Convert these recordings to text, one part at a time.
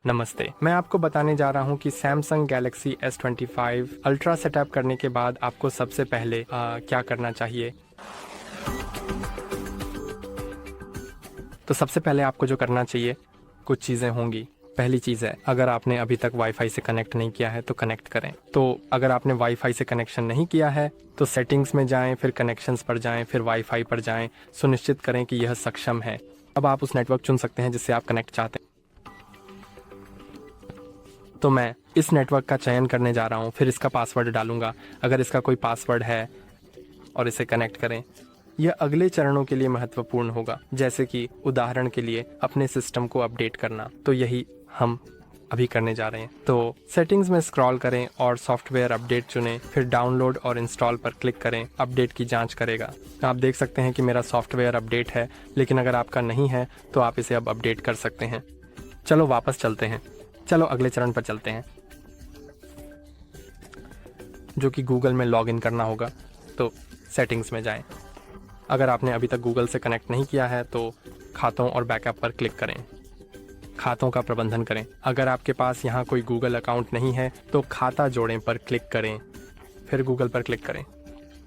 नमस्ते, मैं आपको बताने जा रहा हूं कि Samsung Galaxy S25 ultra setup करने के बाद आपको सबसे पहले क्या करना चाहिए। तो सबसे पहले आपको जो करना चाहिए, कुछ चीज़ें होंगी। पहली चीज़ है, अगर आपने अभी तक वाईफाई से कनेक्ट नहीं किया है तो कनेक्ट करें। तो अगर आपने वाईफाई से कनेक्शन नहीं किया है तो सेटिंग्स में जाएं, फिर कनेक्शंस पर जाएं, फिर वाईफाई पर जाएं, सुनिश्चित करें कि यह सक्षम है। अब आप उस नेटवर्क चुन सकते हैं जिससे आप कनेक्ट चाहते हैं। तो मैं इस नेटवर्क का चयन करने जा रहा हूँ, फिर इसका पासवर्ड डालूंगा। अगर इसका कोई पासवर्ड है और इसे कनेक्ट करें। यह अगले चरणों के लिए महत्वपूर्ण होगा, जैसे कि उदाहरण के लिए अपने सिस्टम को अपडेट करना। तो यही हम अभी करने जा रहे हैं। तो सेटिंग्स में स्क्रॉल करें और सॉफ्टवेयर अपडेट चुनें, फिर डाउनलोड और इंस्टॉल पर क्लिक करें। अपडेट की जांच करेगा। आप देख सकते हैं कि मेरा सॉफ्टवेयर अपडेट है, लेकिन अगर आपका नहीं है तो आप इसे अब अपडेट कर सकते हैं। चलो वापस चलते हैं। चलो अगले चरण पर चलते हैं, जो कि गूगल में लॉगिन करना होगा। तो सेटिंग्स में जाएं। अगर आपने अभी तक गूगल से कनेक्ट नहीं किया है तो खातों और बैकअप पर क्लिक करें। खातों का प्रबंधन करें। अगर आपके पास यहाँ कोई गूगल अकाउंट नहीं है तो खाता जोड़ें पर क्लिक करें, फिर गूगल पर क्लिक करें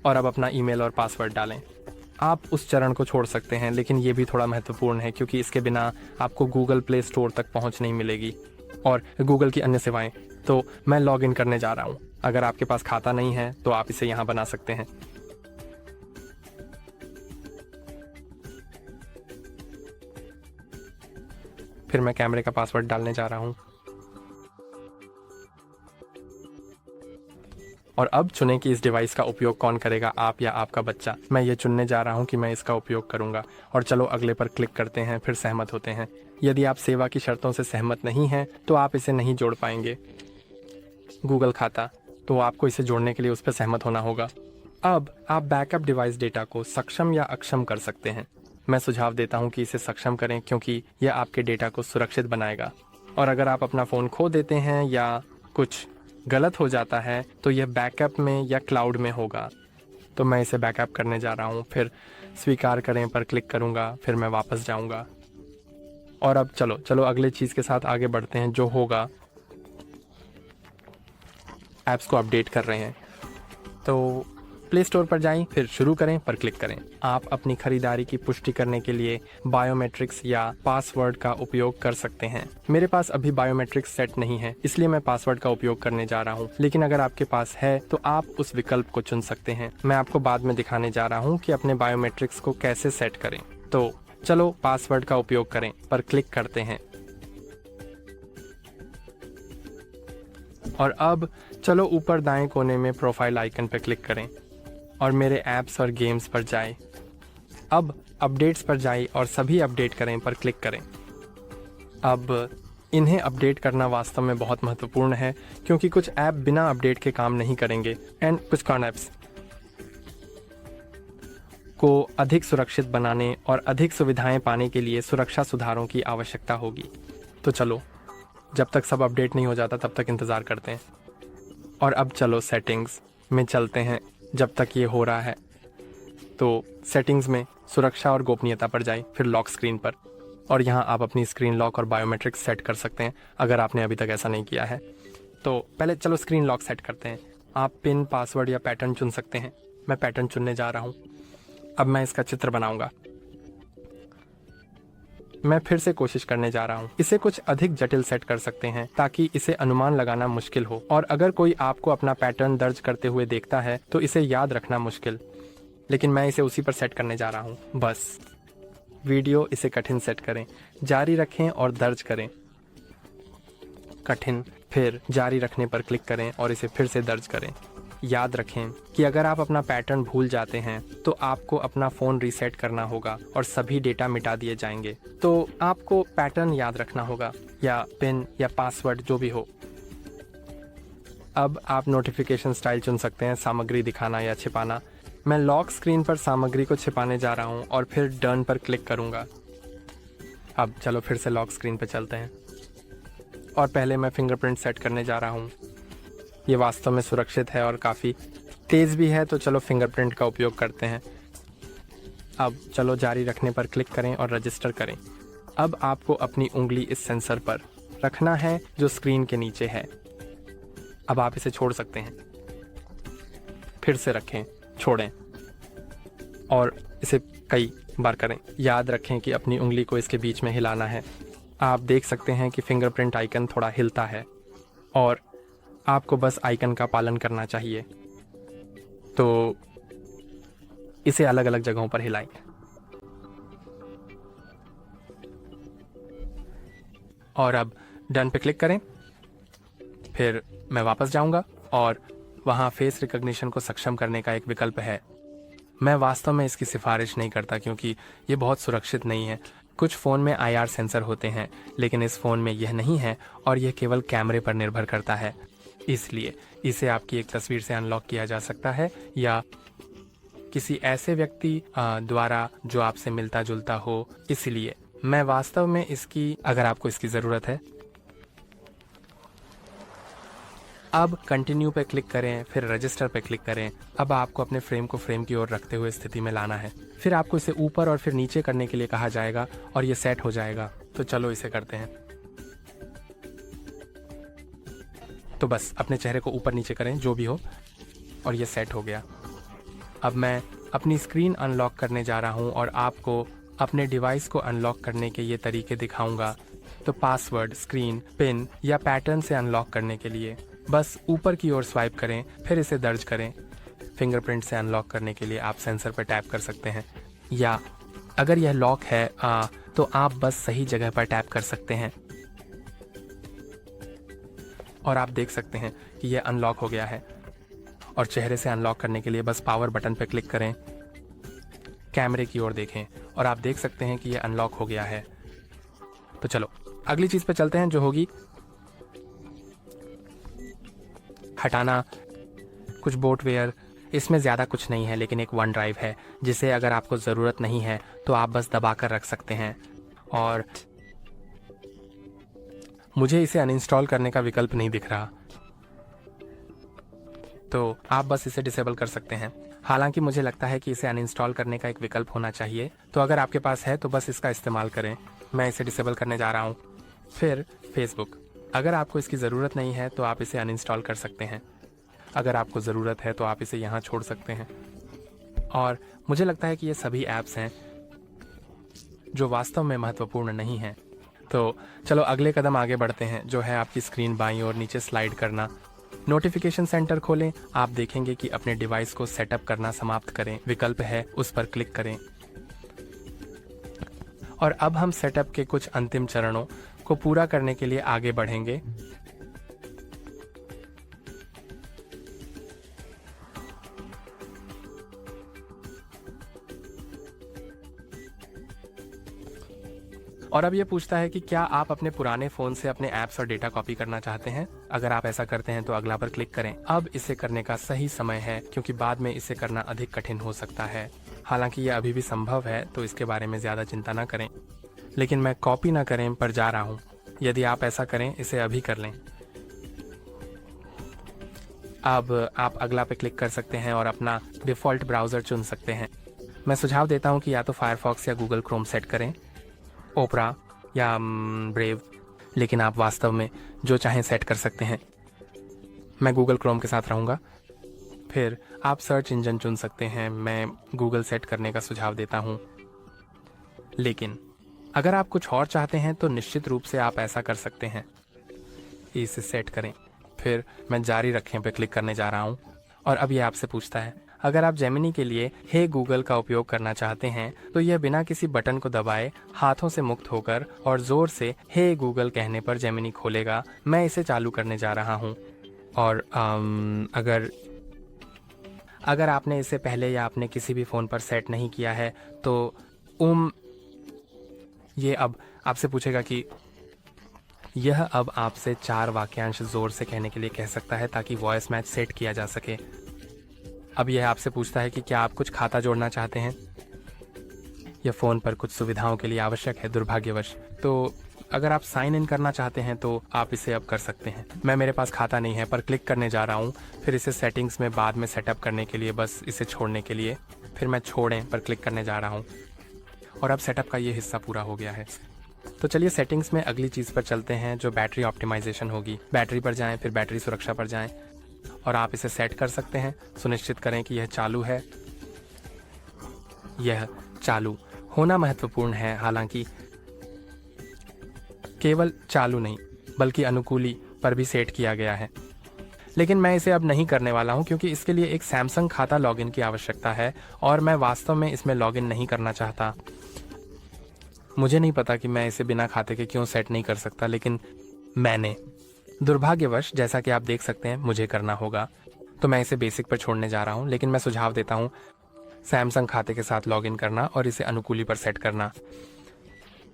और अब अपना ईमेल और पासवर्ड डालें। आप उस चरण को छोड़ सकते हैं, लेकिन ये भी थोड़ा महत्वपूर्ण है क्योंकि इसके बिना आपको गूगल प्ले स्टोर तक पहुँच नहीं मिलेगी और गूगल की अन्य सेवाएं। तो मैं लॉग इन करने जा रहा हूं। अगर आपके पास खाता नहीं है तो आप इसे यहां बना सकते हैं। फिर मैं कैमरे का पासवर्ड डालने जा रहा हूं और अब चुनें कि इस डिवाइस का उपयोग कौन करेगा, आप या आपका बच्चा। मैं ये चुनने जा रहा हूं कि मैं इसका उपयोग करूंगा और चलो अगले पर क्लिक करते हैं, फिर सहमत होते हैं। यदि आप सेवा की शर्तों से सहमत नहीं हैं तो आप इसे नहीं जोड़ पाएंगे। गूगल खाता, तो आपको इसे जोड़ने के लिए उस पर सहमत होना होगा। अब आप बैकअप डिवाइस डेटा को सक्षम या अक्षम कर सकते हैं। मैं सुझाव देता हूं कि इसे सक्षम करें क्योंकि यह आपके डेटा को सुरक्षित बनाएगा। और अगर आप अपना फ़ोन खो देते हैं या कुछ गलत हो जाता है तो यह बैकअप में या क्लाउड में होगा। तो मैं इसे बैकअप करने जा रहा हूँ, फिर स्वीकार करें पर क्लिक करूँगा, फिर मैं वापस जाऊँगा। और अब चलो अगले चीज़ के साथ आगे बढ़ते हैं, जो होगा ऐप्स को अपडेट कर रहे हैं। तो प्ले स्टोर पर जाएं, फिर शुरू करें पर क्लिक करें। आप अपनी खरीदारी की पुष्टि करने के लिए बायोमेट्रिक्स या पासवर्ड का उपयोग कर सकते हैं। मेरे पास अभी बायोमेट्रिक्स सेट नहीं है, इसलिए मैं पासवर्ड का उपयोग करने जा रहा हूं। लेकिन अगर आपके पास है तो आप उस विकल्प को चुन सकते हैं। मैं आपको बाद में दिखाने जा रहा हूं कि अपने बायोमेट्रिक्स को कैसे सेट करें। तो चलो पासवर्ड का उपयोग करें पर क्लिक करते हैं। और अब चलो ऊपर दाएं कोने में प्रोफाइल आइकन पर क्लिक करें और मेरे ऐप्स और गेम्स पर जाएं। अब अपडेट्स पर जाएं और सभी अपडेट करें पर क्लिक करें। अब इन्हें अपडेट करना वास्तव में बहुत महत्वपूर्ण है क्योंकि कुछ ऐप बिना अपडेट के काम नहीं करेंगे एंड कुछ कॉन ऐप्स को अधिक सुरक्षित बनाने और अधिक सुविधाएं पाने के लिए सुरक्षा सुधारों की आवश्यकता होगी। तो चलो, जब तक सब अपडेट नहीं हो जाता तब तक इंतज़ार करते हैं। और अब चलो सेटिंग्स में चलते हैं जब तक ये हो रहा है। तो सेटिंग्स में सुरक्षा और गोपनीयता पर जाएं, फिर लॉक स्क्रीन पर, और यहाँ आप अपनी स्क्रीन लॉक और बायोमेट्रिक्स सेट कर सकते हैं अगर आपने अभी तक ऐसा नहीं किया है। तो पहले चलो स्क्रीन लॉक सेट करते हैं। आप पिन, पासवर्ड या पैटर्न चुन सकते हैं। मैं पैटर्न चुनने जा रहा हूँ। अब मैं इसका चित्र बनाऊँगा। मैं फिर से कोशिश करने जा रहा हूँ। इसे कुछ अधिक जटिल सेट कर सकते हैं ताकि इसे अनुमान लगाना मुश्किल हो, और अगर कोई आपको अपना पैटर्न दर्ज करते हुए देखता है तो इसे याद रखना मुश्किल। लेकिन मैं इसे उसी पर सेट करने जा रहा हूँ। बस वीडियो इसे कठिन सेट करें, जारी रखें और दर्ज करें। कठिन, फिर जारी रखने पर क्लिक करें और इसे फिर से दर्ज करें। याद रखें कि अगर आप अपना पैटर्न भूल जाते हैं तो आपको अपना फ़ोन रीसेट करना होगा और सभी डेटा मिटा दिए जाएंगे। तो आपको पैटर्न याद रखना होगा, या पिन या पासवर्ड जो भी हो। अब आप नोटिफिकेशन स्टाइल चुन सकते हैं, सामग्री दिखाना या छिपाना। मैं लॉक स्क्रीन पर सामग्री को छिपाने जा रहा हूं और फिर डन पर क्लिक करूंगा। अब चलो फिर से लॉक स्क्रीन पर चलते हैं और पहले मैं फिंगरप्रिंट सेट करने जा रहा हूं। ये वास्तव में सुरक्षित है और काफ़ी तेज़ भी है, तो चलो फिंगरप्रिंट का उपयोग करते हैं। अब चलो जारी रखने पर क्लिक करें और रजिस्टर करें। अब आपको अपनी उंगली इस सेंसर पर रखना है जो स्क्रीन के नीचे है। अब आप इसे छोड़ सकते हैं, फिर से रखें, छोड़ें और इसे कई बार करें। याद रखें कि अपनी उंगली को इसके बीच में हिलाना है। आप देख सकते हैं कि फिंगरप्रिंट आइकन थोड़ा हिलता है और आपको बस आइकन का पालन करना चाहिए। तो इसे अलग अलग जगहों पर हिलाएं। और अब डन पे क्लिक करें। फिर मैं वापस जाऊंगा और वहाँ फेस रिकॉग्निशन को सक्षम करने का एक विकल्प है। मैं वास्तव में इसकी सिफारिश नहीं करता क्योंकि ये बहुत सुरक्षित नहीं है। कुछ फ़ोन में IR सेंसर होते हैं लेकिन इस फ़ोन में यह नहीं है और यह केवल कैमरे पर निर्भर करता है। इसलिए इसे आपकी एक तस्वीर से अनलॉक किया जा सकता है या किसी ऐसे व्यक्ति द्वारा जो आपसे मिलता जुलता हो। इसलिए मैं वास्तव में इसकी, अगर आपको इसकी ज़रूरत है, अब कंटिन्यू पे क्लिक करें, फिर रजिस्टर पे क्लिक करें। अब आपको अपने फ्रेम को फ्रेम की ओर रखते हुए स्थिति में लाना है। फिर आपको इसे ऊपर और फिर नीचे करने के लिए कहा जाएगा और ये सेट हो जाएगा। तो चलो इसे करते हैं। तो बस अपने चेहरे को ऊपर नीचे करें, जो भी हो, और ये सेट हो गया। अब मैं अपनी स्क्रीन अनलॉक करने जा रहा हूँ और आपको अपने डिवाइस को अनलॉक करने के ये तरीके दिखाऊंगा। तो पासवर्ड, स्क्रीन, पिन या पैटर्न से अनलॉक करने के लिए बस ऊपर की ओर स्वाइप करें, फिर इसे दर्ज करें। फिंगरप्रिंट से अनलॉक करने के लिए आप सेंसर पर टैप कर सकते हैं या अगर यह लॉक है तो आप बस सही जगह पर टैप कर सकते हैं और आप देख सकते हैं कि यह अनलॉक हो गया है। और चेहरे से अनलॉक करने के लिए बस पावर बटन पर क्लिक करें, कैमरे की ओर देखें और आप देख सकते हैं कि यह अनलॉक हो गया है। तो चलो अगली चीज़ पे चलते हैं जो होगी हटाना कुछ बोटवेयर। इसमें ज़्यादा कुछ नहीं है लेकिन एक वन ड्राइव है जिसे अगर आपको ज़रूरत नहीं है तो आप बस दबा कर रख सकते हैं। और मुझे इसे अनइंस्टॉल करने का विकल्प नहीं दिख रहा, तो आप बस इसे डिसेबल कर सकते हैं। हालांकि मुझे लगता है कि इसे अनइंस्टॉल करने का एक विकल्प होना चाहिए, तो अगर आपके पास है तो बस इसका इस्तेमाल करें। मैं इसे डिसेबल करने जा रहा हूँ। फिर फेसबुक, अगर आपको इसकी ज़रूरत नहीं है तो आप इसे अनइंस्टॉल कर सकते हैं। अगर आपको ज़रूरत है तो आप इसे यहाँ छोड़ सकते हैं। और मुझे लगता है कि ये सभी ऐप्स हैं जो वास्तव में महत्वपूर्ण नहीं हैं। तो चलो अगले कदम आगे बढ़ते हैं जो है आपकी स्क्रीन बाईं ओर नीचे स्लाइड करना। नोटिफिकेशन सेंटर खोलें। आप देखेंगे कि अपने डिवाइस को सेटअप करना समाप्त करें विकल्प है, उस पर क्लिक करें। और अब हम सेटअप के कुछ अंतिम चरणों को पूरा करने के लिए आगे बढ़ेंगे। और अब ये पूछता है कि क्या आप अपने पुराने फ़ोन से अपने ऐप्स और डेटा कॉपी करना चाहते हैं। अगर आप ऐसा करते हैं तो अगला पर क्लिक करें। अब इसे करने का सही समय है क्योंकि बाद में इसे करना अधिक कठिन हो सकता है। हालांकि ये अभी भी संभव है तो इसके बारे में ज़्यादा चिंता ना करें, लेकिन मैं कॉपी ना करें पर जा रहा हूँ। यदि आप ऐसा करें, इसे अभी कर लें। अब आप अगला पे क्लिक कर सकते हैं और अपना डिफ़ॉल्ट ब्राउज़र चुन सकते हैं। मैं सुझाव देता हूँ कि या तो फायरफॉक्स या गूगल क्रोम सेट करें, ओपरा या ब्रेव, लेकिन आप वास्तव में जो चाहें सेट कर सकते हैं। मैं गूगल क्रोम के साथ रहूँगा। फिर आप सर्च इंजन चुन सकते हैं। मैं गूगल सेट करने का सुझाव देता हूँ, लेकिन अगर आप कुछ और चाहते हैं तो निश्चित रूप से आप ऐसा कर सकते हैं। इसे सेट करें, फिर मैं जारी रखें पे क्लिक करने जा रहा हूँ। और अब ये आपसे पूछता है अगर आप जेमिनी के लिए हे गूगल का उपयोग करना चाहते हैं तो यह बिना किसी बटन को दबाए हाथों से मुक्त होकर और ज़ोर से हे गूगल कहने पर जेमिनी खोलेगा। मैं इसे चालू करने जा रहा हूँ। और अगर आपने इसे पहले या आपने किसी भी फ़ोन पर सेट नहीं किया है तो ये अब आपसे पूछेगा कि यह अब आपसे 4 वाक्यांश ज़ोर से कहने के लिए कह सकता है ताकि वॉइस मैच सेट किया जा सके। अब यह आपसे पूछता है कि क्या आप कुछ खाता जोड़ना चाहते हैं। यह फ़ोन पर कुछ सुविधाओं के लिए आवश्यक है दुर्भाग्यवश। तो अगर आप साइन इन करना चाहते हैं तो आप इसे अब कर सकते हैं। मैं मेरे पास खाता नहीं है पर क्लिक करने जा रहा हूँ। फिर इसे सेटिंग्स में बाद में सेटअप करने के लिए बस इसे छोड़ने के लिए फिर मैं छोड़ें पर क्लिक करने जा रहा हूँ। और अब सेटअप का ये हिस्सा पूरा हो गया है। तो चलिए सेटिंग्स में अगली चीज़ पर चलते हैं जो बैटरी ऑप्टिमाइजेशन होगी। बैटरी पर जाएं, फिर बैटरी सुरक्षा पर जाएं और आप इसे सेट कर सकते हैं। सुनिश्चित करें कि यह चालू है। यह चालू होना महत्वपूर्ण है, हालांकि केवल चालू नहीं बल्कि अनुकूली पर भी सेट किया गया है। लेकिन मैं इसे अब नहीं करने वाला हूं क्योंकि इसके लिए एक सैमसंग खाता लॉगिन की आवश्यकता है और मैं वास्तव में इसमें लॉगिन नहीं करना चाहता। मुझे नहीं पता कि मैं इसे बिना खाते के क्यों सेट नहीं कर सकता, लेकिन मैंने दुर्भाग्यवश, जैसा कि आप देख सकते हैं, मुझे करना होगा। तो मैं इसे बेसिक पर छोड़ने जा रहा हूं, लेकिन मैं सुझाव देता हूं सैमसंग खाते के साथ लॉगिन करना और इसे अनुकूली पर सेट करना।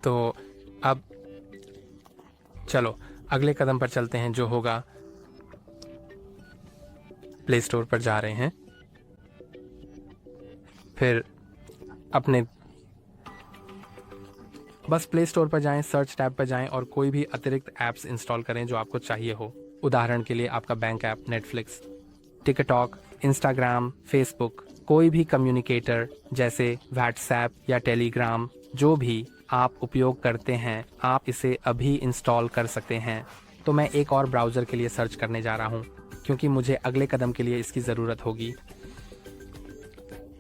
तो अब चलो अगले कदम पर चलते हैं, जो होगा प्ले स्टोर पर जा रहे हैं, फिर अपने बस प्ले स्टोर पर जाएं, सर्च टैब पर जाएं और कोई भी अतिरिक्त ऐप्स इंस्टॉल करें जो आपको चाहिए हो। उदाहरण के लिए आपका bank app, Netflix, TikTok, Instagram, Facebook, कोई भी कम्युनिकेटर जैसे व्हाट्सएप या टेलीग्राम, जो भी आप उपयोग करते हैं, आप इसे अभी इंस्टॉल कर सकते हैं। तो मैं एक और ब्राउज़र के लिए सर्च करने जा रहा हूँ क्योंकि मुझे अगले कदम के लिए इसकी ज़रूरत होगी।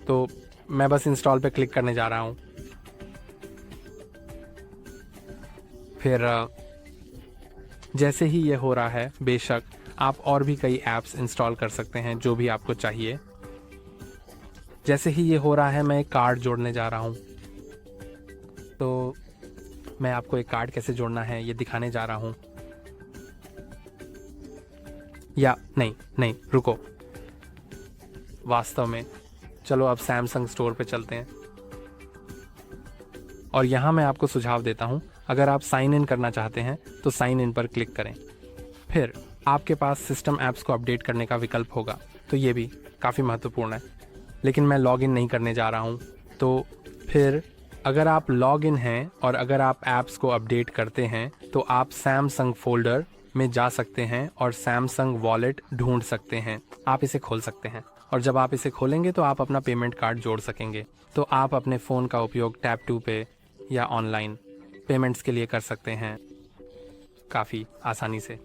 तो मैं बस इंस्टॉल पे क्लिक करने जा रहा हूँ। फिर जैसे ही ये हो रहा है, बेशक आप और भी कई ऐप्स इंस्टॉल कर सकते हैं जो भी आपको चाहिए। जैसे ही ये हो रहा है, मैं एक कार्ड जोड़ने जा रहा हूँ। तो मैं आपको एक कार्ड कैसे जोड़ना है ये दिखाने जा रहा हूँ। या नहीं, रुको, वास्तव में चलो अब सैमसंग स्टोर पे चलते हैं और यहाँ मैं आपको सुझाव देता हूँ, अगर आप साइन इन करना चाहते हैं तो साइन इन पर क्लिक करें। फिर आपके पास सिस्टम ऐप्स को अपडेट करने का विकल्प होगा, तो ये भी काफ़ी महत्वपूर्ण है, लेकिन मैं लॉग इन नहीं करने जा रहा हूँ। तो फिर अगर आप लॉग इन हैं और अगर आप ऐप्स को अपडेट करते हैं तो आप सैमसंग फोल्डर में जा सकते हैं और सैमसंग वॉलेट ढूंढ सकते हैं। आप इसे खोल सकते हैं और जब आप इसे खोलेंगे तो आप अपना पेमेंट कार्ड जोड़ सकेंगे। तो आप अपने फ़ोन का उपयोग टैप टू पे या ऑनलाइन पेमेंट्स के लिए कर सकते हैं काफ़ी आसानी से।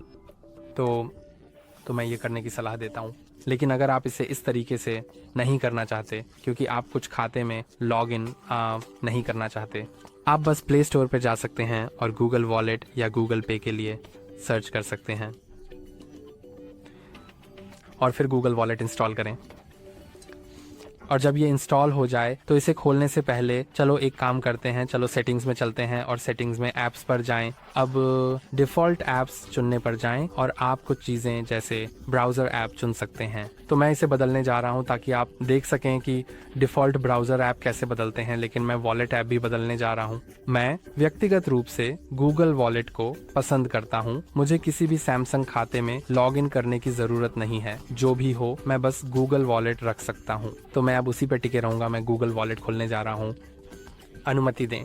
तो मैं ये करने की सलाह देता हूँ। लेकिन अगर आप इसे इस तरीके से नहीं करना चाहते क्योंकि आप कुछ खाते में लॉगिन नहीं करना चाहते, आप बस प्ले स्टोर पर जा सकते हैं और गूगल वॉलेट या गूगल पे के लिए सर्च कर सकते हैं और फिर गूगल वॉलेट इंस्टॉल करें। और जब ये इंस्टॉल हो जाए तो इसे खोलने से पहले चलो एक काम करते हैं, चलो सेटिंग्स में चलते हैं और सेटिंग्स में ऐप्स पर जाएं। अब डिफ़ॉल्ट ऐप्स चुनने पर जाएं और आप कुछ चीज़ें जैसे ब्राउज़र ऐप चुन सकते हैं। तो मैं इसे बदलने जा रहा हूं ताकि आप देख सकें कि डिफ़ॉल्ट ब्राउज़र ऐप कैसे बदलते हैं, लेकिन मैं वॉलेट ऐप भी बदलने जा रहा हूं। मैं व्यक्तिगत रूप से गूगल वॉलेट को पसंद करता हूं। मुझे किसी भी सैमसंग खाते में लॉग इन करने की ज़रूरत नहीं है। जो भी हो, मैं बस गूगल वॉलेट रख सकता हूं। तो मैं अब उसी पे टिके रहूंगा। मैं गूगल वॉलेट खोलने जा रहा हूं। अनुमति दें।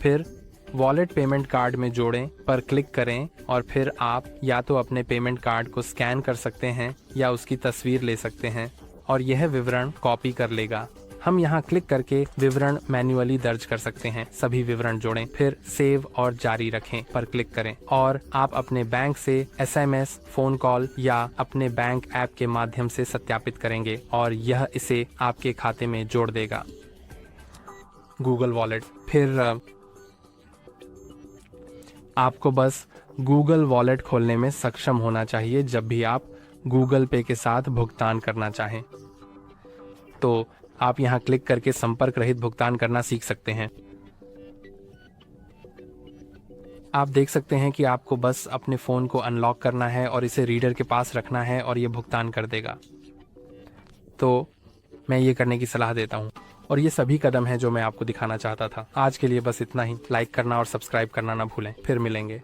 फिर वॉलेट पेमेंट कार्ड में जोड़ें पर क्लिक करें और फिर आप या तो अपने पेमेंट कार्ड को स्कैन कर सकते हैं या उसकी तस्वीर ले सकते हैं और यह विवरण कॉपी कर लेगा। हम यहाँ क्लिक करके विवरण मैन्युअली दर्ज कर सकते हैं। सभी विवरण जोड़ें, फिर सेव और जारी रखें पर क्लिक करें और आप अपने बैंक से SMS, फोन कॉल या अपने बैंक ऐप के माध्यम से सत्यापित करेंगे और यह इसे आपके खाते में जोड़ देगा। Google wallet. फिर आपको बस गूगल वॉलेट खोलने में सक्षम होना चाहिए जब भी आप गूगल पे के साथ भुगतान करना चाहें। तो आप यहां क्लिक करके संपर्क रहित भुगतान करना सीख सकते हैं। आप देख सकते हैं कि आपको बस अपने फ़ोन को अनलॉक करना है और इसे रीडर के पास रखना है और ये भुगतान कर देगा। तो मैं ये करने की सलाह देता हूँ और ये सभी कदम हैं जो मैं आपको दिखाना चाहता था। आज के लिए बस इतना ही। लाइक करना और सब्सक्राइब करना ना भूलें। फिर मिलेंगे।